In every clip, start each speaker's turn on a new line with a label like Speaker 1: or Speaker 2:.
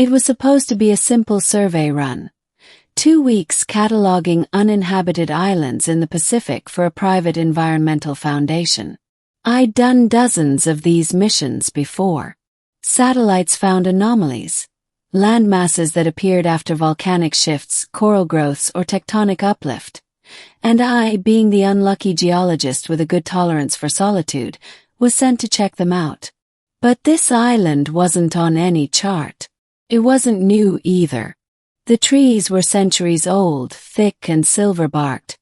Speaker 1: It was supposed to be a simple survey run. 2 weeks cataloging uninhabited islands in the Pacific for a private environmental foundation. I'd done dozens of these missions before. Satellites found anomalies, landmasses that appeared after volcanic shifts, coral growths, or tectonic uplift. And I, being the unlucky geologist with a good tolerance for solitude, was sent to check them out. But this island wasn't on any chart. It wasn't new either. The trees were centuries old, thick and silver-barked,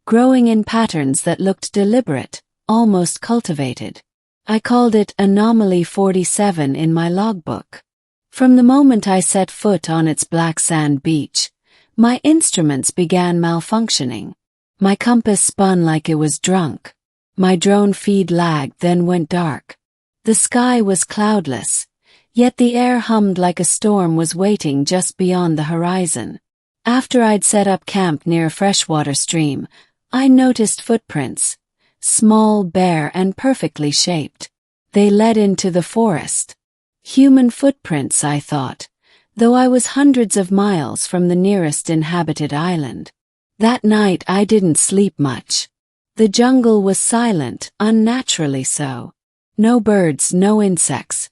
Speaker 1: growing in patterns that looked deliberate, almost cultivated. I called it Anomaly 47 in my logbook. From the moment I set foot on its black sand beach, my instruments began malfunctioning. My compass spun like it was drunk. My drone feed lagged, then went dark. The sky was cloudless, yet the air hummed like a storm was waiting just beyond the horizon. After I'd set up camp near a freshwater stream, I noticed footprints, small, bare, and perfectly shaped. They led into the forest. Human footprints, I thought, though I was hundreds of miles from the nearest inhabited island. That night I didn't sleep much. The jungle was silent, unnaturally so. No birds, no insects.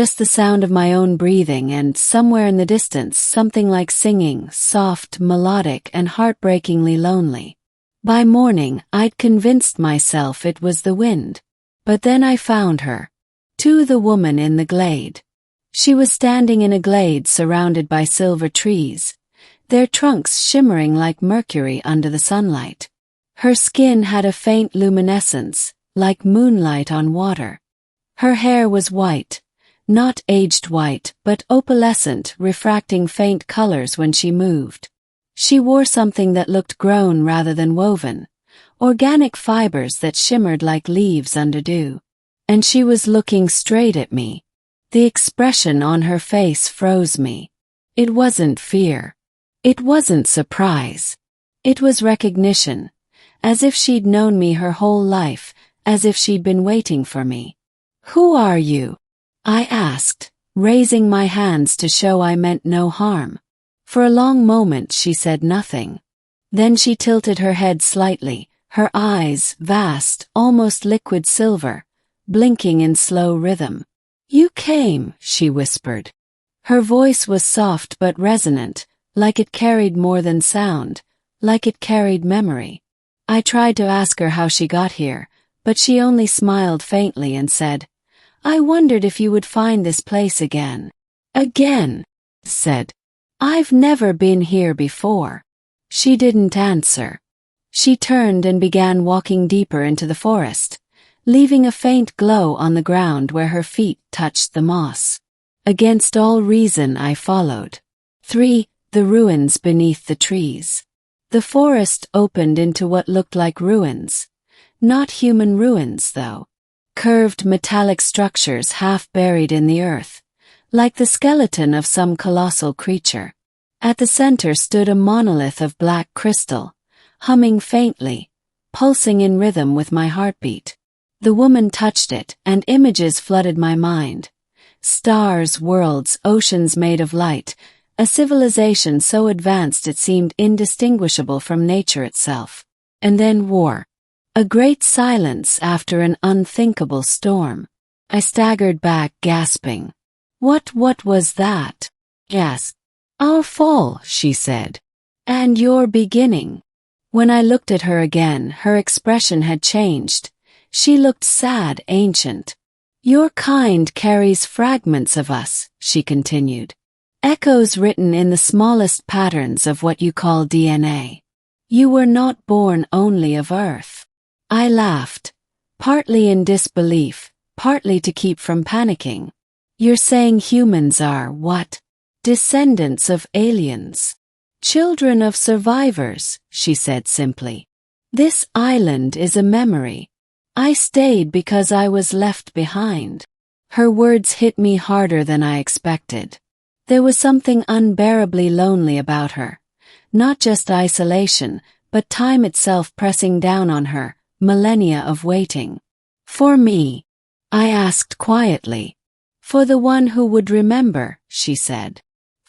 Speaker 1: Just the sound of my own breathing and, somewhere in the distance, something like singing, soft, melodic, and heartbreakingly lonely. By morning, I'd convinced myself it was the wind. But then I found her. The woman in the glade. She was standing in a glade surrounded by silver trees, their trunks shimmering like mercury under the sunlight. Her skin had a faint luminescence, like moonlight on water. Her hair was white, not aged white, but opalescent, refracting faint colors when she moved. She wore something that looked grown rather than woven, organic fibers that shimmered like leaves under dew. And she was looking straight at me. The expression on her face froze me. It wasn't fear. It wasn't surprise. It was recognition, as if she'd known me her whole life, as if she'd been waiting for me. "Who are you?" I asked, raising my hands to show I meant no harm. For a long moment she said nothing. Then she tilted her head slightly, her eyes, vast, almost liquid silver, blinking in slow rhythm. "You came," she whispered. Her voice was soft but resonant, like it carried more than sound, like it carried memory. I tried to ask her how she got here, but she only smiled faintly and said, "I wondered if you would find this place again." "Again?" said. "I've never been here before." She didn't answer. She turned and began walking deeper into the forest, leaving a faint glow on the ground where her feet touched the moss. Against all reason I followed. 3. The ruins beneath the trees. The forest opened into what looked like ruins. Not human ruins, though. Curved metallic structures half buried in the earth, like the skeleton of some colossal creature. At the center stood a monolith of black crystal, humming faintly, pulsing in rhythm with my heartbeat. The woman touched it, and images flooded my mind. Stars, worlds, oceans made of light, a civilization so advanced it seemed indistinguishable from nature itself. And then war. A great silence after an unthinkable storm. I staggered back, gasping. What was that?" "Yes. Our fall," she said. "And your beginning." When I looked at her again, her expression had changed. She looked sad, ancient. "Your kind carries fragments of us," she continued. "Echoes written in the smallest patterns of what you call DNA. You were not born only of Earth." I laughed, partly in disbelief, partly to keep from panicking. "You're saying humans are what? Descendants of aliens. Children of survivors," she said simply. "This island is a memory. I stayed because I was left behind." Her words hit me harder than I expected. There was something unbearably lonely about her. Not just isolation, but time itself pressing down on her, millennia of waiting. "For me?" I asked quietly. "For the one who would remember," she said.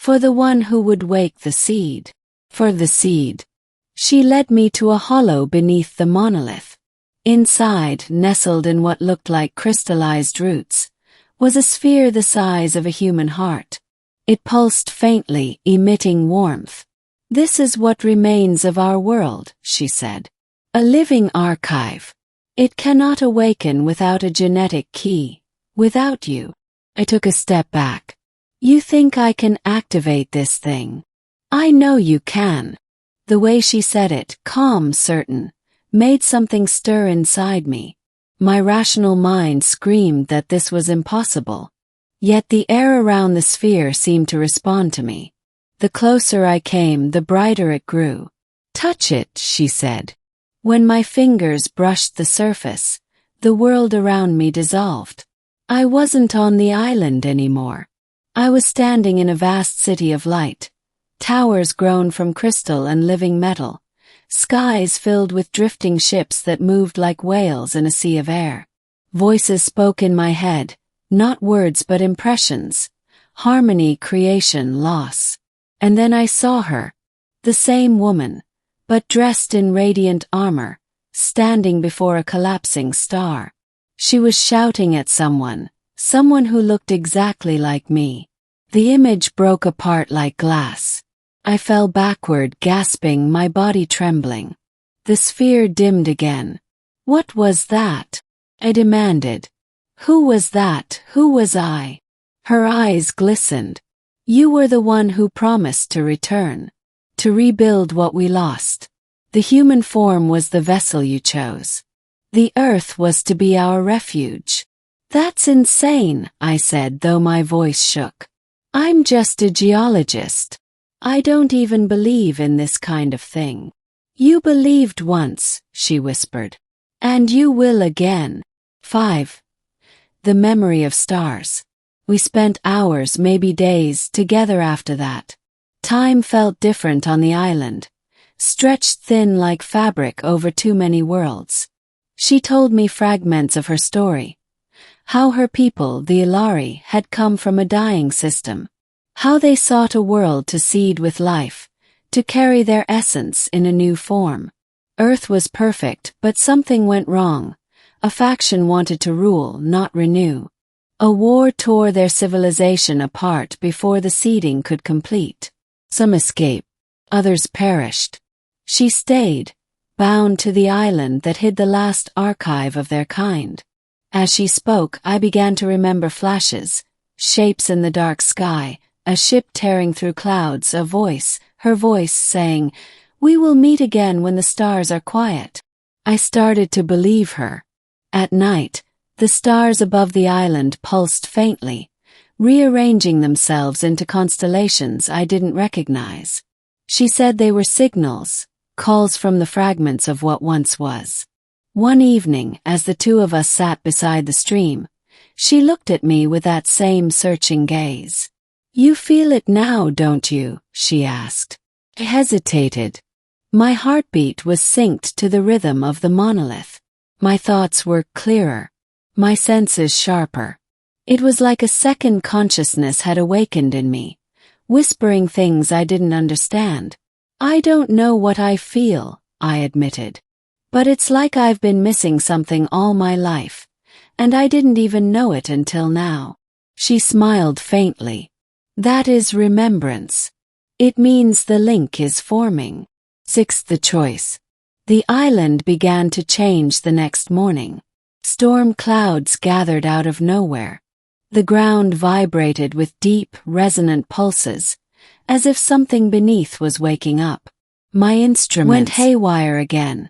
Speaker 1: For the one who would wake the seed. For the seed. She led me to a hollow beneath the monolith. Inside, nestled in what looked like crystallized roots, was a sphere the size of a human heart. It pulsed faintly, emitting warmth. "This is what remains of our world," she said. "A living archive. It cannot awaken without a genetic key. Without you." I took a step back. "You think I can activate this thing?" "I know you can." The way she said it, calm, certain, made something stir inside me. My rational mind screamed that this was impossible. Yet the air around the sphere seemed to respond to me. The closer I came, the brighter it grew. "Touch it," she said. When my fingers brushed the surface, the world around me dissolved. I wasn't on the island anymore. I was standing in a vast city of light. Towers grown from crystal and living metal. Skies filled with drifting ships that moved like whales in a sea of air. Voices spoke in my head, not words but impressions. Harmony, creation, loss. And then I saw her. The same woman, but dressed in radiant armor, standing before a collapsing star. She was shouting at someone who looked exactly like me. The image broke apart like glass. I fell backward, gasping, my body trembling. The sphere dimmed again. "What was that?" I demanded. "Who was that? Who was I?" Her eyes glistened. "You were the one who promised to return. To rebuild what we lost. The human form was the vessel you chose. The earth was to be our refuge." "That's insane," I said, though my voice shook. "I'm just a geologist. I don't even believe in this kind of thing." "You believed once," she whispered. "And you will again." 5. The memory of stars. We spent hours, maybe days, together after that. Time felt different on the island, stretched thin like fabric over too many worlds. She told me fragments of her story. How her people, the Ilari, had come from a dying system. How they sought a world to seed with life, to carry their essence in a new form. Earth was perfect, but something went wrong. A faction wanted to rule, not renew. A war tore their civilization apart before the seeding could complete. Some escaped, others perished. She stayed, bound to the island that hid the last archive of their kind. As she spoke, I began to remember flashes, shapes in the dark sky, a ship tearing through clouds, a voice, her voice saying, "We will meet again when the stars are quiet." I started to believe her. At night, the stars above the island pulsed faintly, rearranging themselves into constellations I didn't recognize. She said they were signals, calls from the fragments of what once was. One evening, as the two of us sat beside the stream, she looked at me with that same searching gaze. "You feel it now, don't you?" she asked. I hesitated. My heartbeat was synced to the rhythm of the monolith. My thoughts were clearer, my senses sharper. It was like a second consciousness had awakened in me, whispering things I didn't understand. "I don't know what I feel," I admitted. "But it's like I've been missing something all my life, and I didn't even know it until now." She smiled faintly. "That is remembrance. It means the link is forming." 6. The choice. The island began to change the next morning. Storm clouds gathered out of nowhere. The ground vibrated with deep, resonant pulses, as if something beneath was waking up. My instruments went haywire again.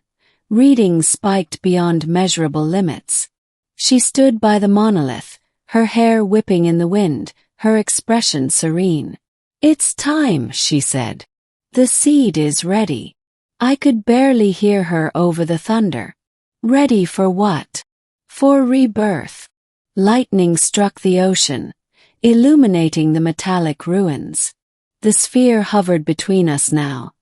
Speaker 1: Readings spiked beyond measurable limits. She stood by the monolith, her hair whipping in the wind, her expression serene. "It's time," she said. "The seed is ready." I could barely hear her over the thunder. Ready for what? For rebirth. Lightning struck the ocean, illuminating the metallic ruins. The sphere hovered between us now,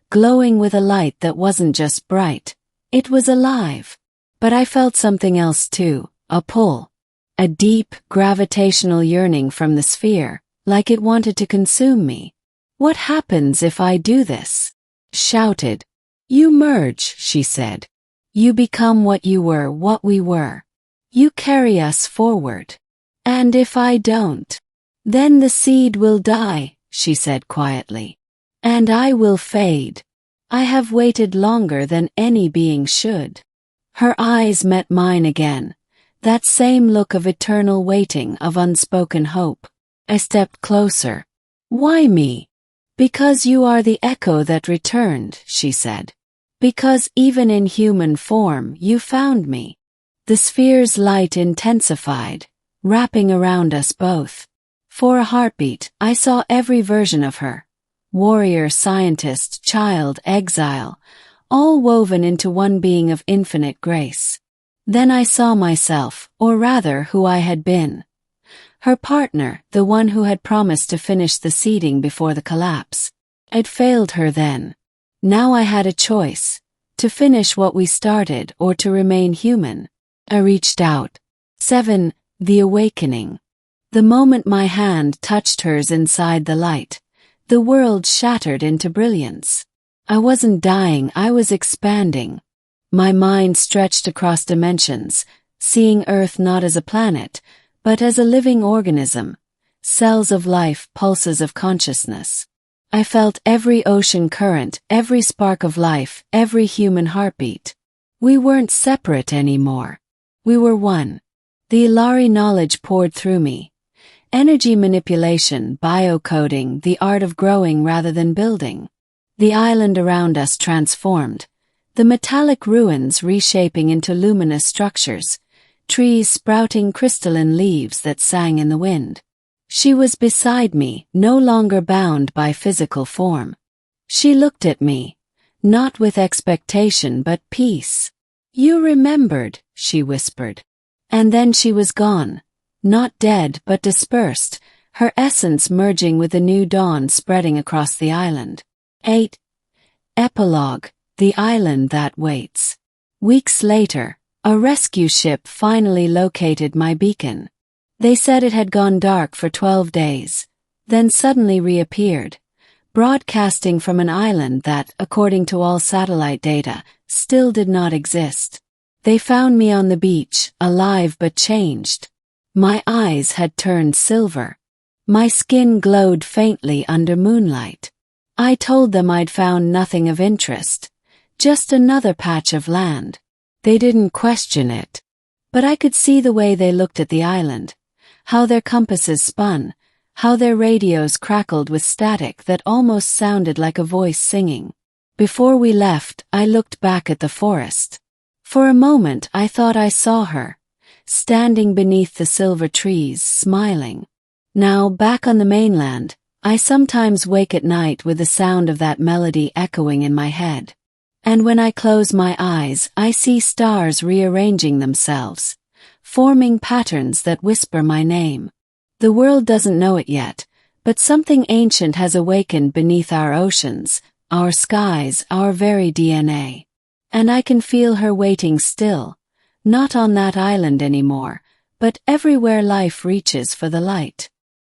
Speaker 1: glowing with a light that wasn't just bright. It was alive. But I felt something else too, a pull. A deep, gravitational yearning from the sphere, like it wanted to consume me. What happens if I do this? Shouted. You merge, she said. You become what you were, what we were. You carry us forward. And if I don't, then the seed will die, she said quietly. And I will fade. I have waited longer than any being should. Her eyes met mine again, that same look of eternal waiting, of unspoken hope. I stepped closer. Why me? Because you are the echo that returned, she said. Because even in human form you found me. The sphere's light intensified, wrapping around us both. For a heartbeat, I saw every version of her. Warrior, scientist, child, exile, all woven into one being of infinite grace. Then I saw myself, or rather who I had been. Her partner, the one who had promised to finish the seeding before the collapse. I'd failed her then. Now I had a choice, to finish what we started or to remain human. I reached out. 7. The awakening. The moment my hand touched hers inside the light, the world shattered into brilliance. I wasn't dying, I was expanding. My mind stretched across dimensions, seeing Earth not as a planet, but as a living organism. Cells of life, pulses of consciousness. I felt every ocean current, every spark of life, every human heartbeat. We weren't separate anymore. We were one. The Ilari knowledge poured through me. Energy manipulation, biocoding, the art of growing rather than building. The island around us transformed. The metallic ruins reshaping into luminous structures. Trees sprouting crystalline leaves that sang in the wind. She was beside me, no longer bound by physical form. She looked at me, not with expectation but peace. You remembered, she whispered. And then she was gone, not dead but dispersed, her essence merging with a new dawn spreading across the island. 8. Epilogue, the island that waits. Weeks later, a rescue ship finally located my beacon. They said it had gone dark for 12 days, then suddenly reappeared, broadcasting from an island that, according to all satellite data, still did not exist. They found me on the beach, alive but changed. My eyes had turned silver. My skin glowed faintly under moonlight. I told them I'd found nothing of interest, just another patch of land. They didn't question it. But I could see the way they looked at the island. How their compasses spun, how their radios crackled with static that almost sounded like a voice singing. Before we left, I looked back at the forest. For a moment I thought I saw her, standing beneath the silver trees, smiling. Now, back on the mainland, I sometimes wake at night with the sound of that melody echoing in my head. And when I close my eyes, I see stars rearranging themselves, forming patterns that whisper my name. The world doesn't know it yet, but something ancient has awakened beneath our oceans, our skies, our very DNA. And I can feel her waiting still, not on that island anymore, but everywhere life reaches for the light.